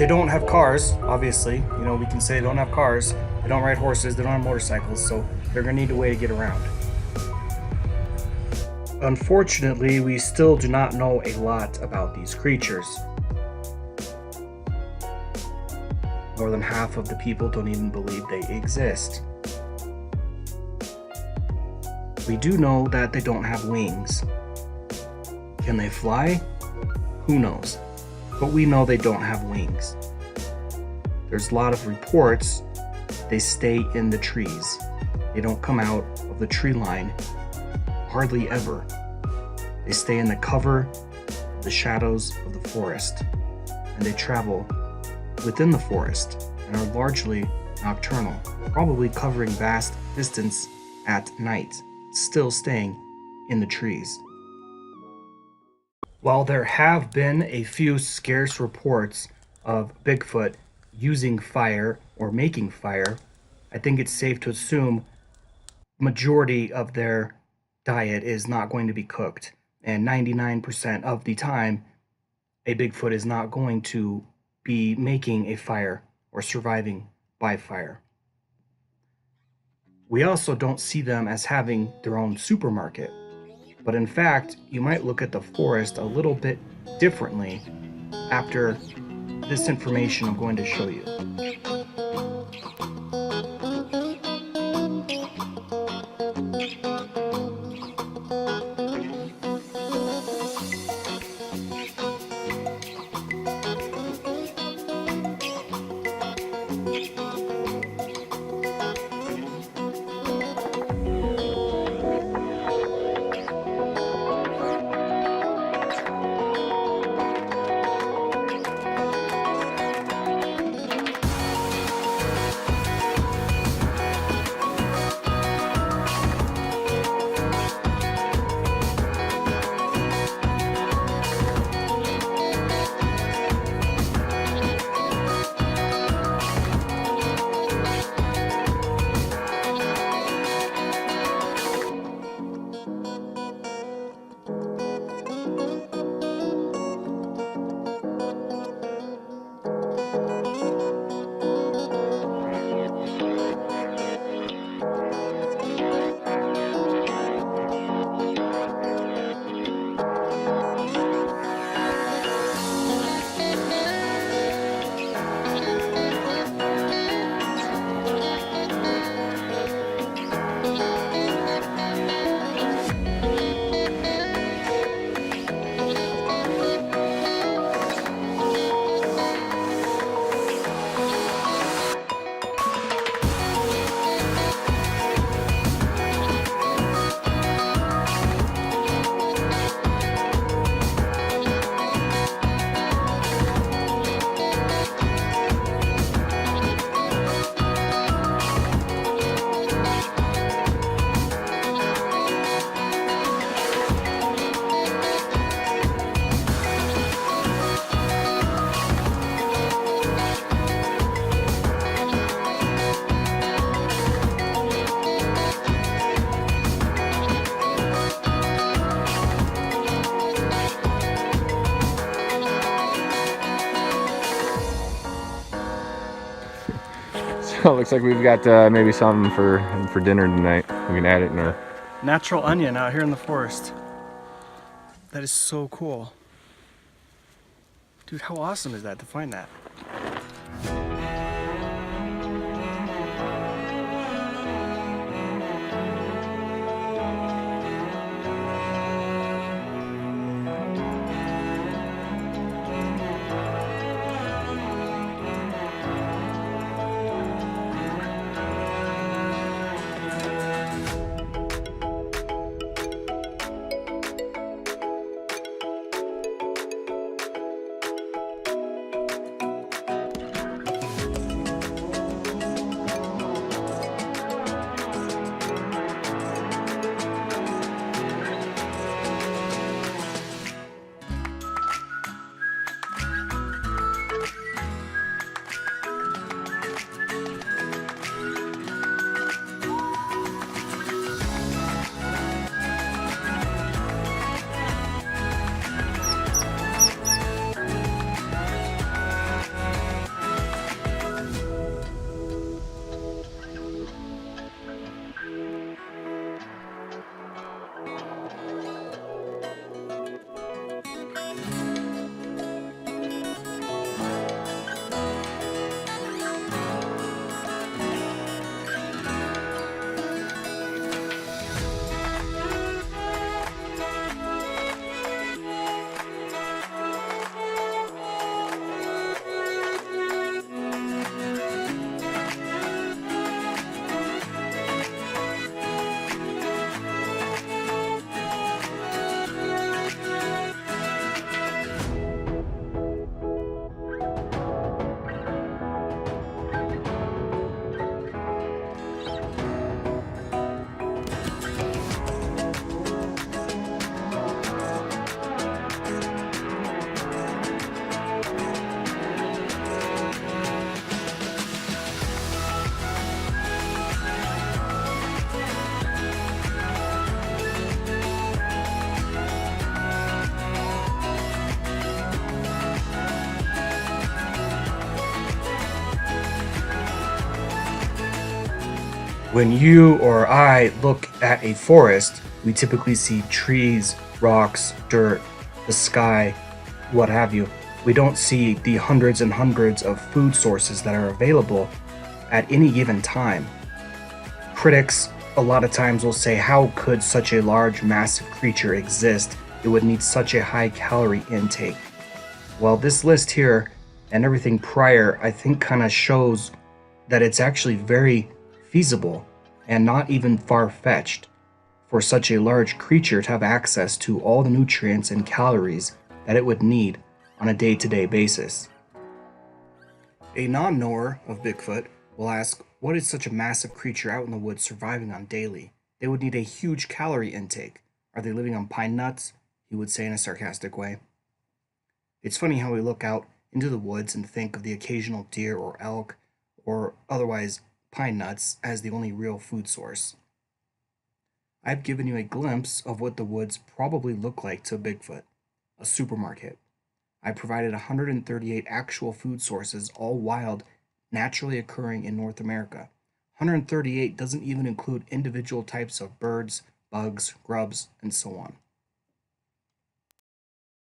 they don't have cars, obviously. You know, we can say they don't have cars, they don't ride horses, they don't have motorcycles, so they're gonna need a way to get around. Unfortunately, we still do not know a lot about these creatures. More than half of the people don't even believe they exist. We do know that they don't have wings. Can they fly? Who knows? But we know they don't have wings. There's a lot of reports they stay in the trees. They don't come out of the tree line hardly ever. They stay in the cover, the shadows of the forest, and they travel within the forest and are largely nocturnal, probably covering vast distance at night, still staying in the trees. While there have been a few scarce reports of Bigfoot using fire or making fire, I think it's safe to assume majority of their diet is not going to be cooked, and 99% of the time a Bigfoot is not going to be making a fire or surviving by fire. We also don't see them as having their own supermarket, but in fact you might look at the forest a little bit differently after this information I'm going to show you. So it looks like we've got maybe something for dinner tonight. We can add it in our Natural onion out here in the forest. That is so cool. Dude, how awesome is that to find that? When you or I look at a forest, we typically see trees, rocks, dirt, the sky, what have you. We don't see the hundreds and hundreds of food sources that are available at any given time. Critics a lot of times will say, how could such a large, massive creature exist? It would need such a high calorie intake. Well, this list here and everything prior, I think, kind of shows that it's actually very feasible and not even far fetched for such a large creature to have access to all the nutrients and calories that it would need on a day to day basis. A non knower of Bigfoot will ask, what is such a massive creature out in the woods surviving on daily? They would need a huge calorie intake. Are they living on pine nuts? He would say in a sarcastic way. It's funny how we look out into the woods and think of the occasional deer or elk or otherwise pine nuts as the only real food source. I've given you a glimpse of what the woods probably look like to Bigfoot, a supermarket. I provided 138 actual food sources, all wild, naturally occurring in North America. 138 doesn't even include individual types of birds, bugs, grubs, and so on.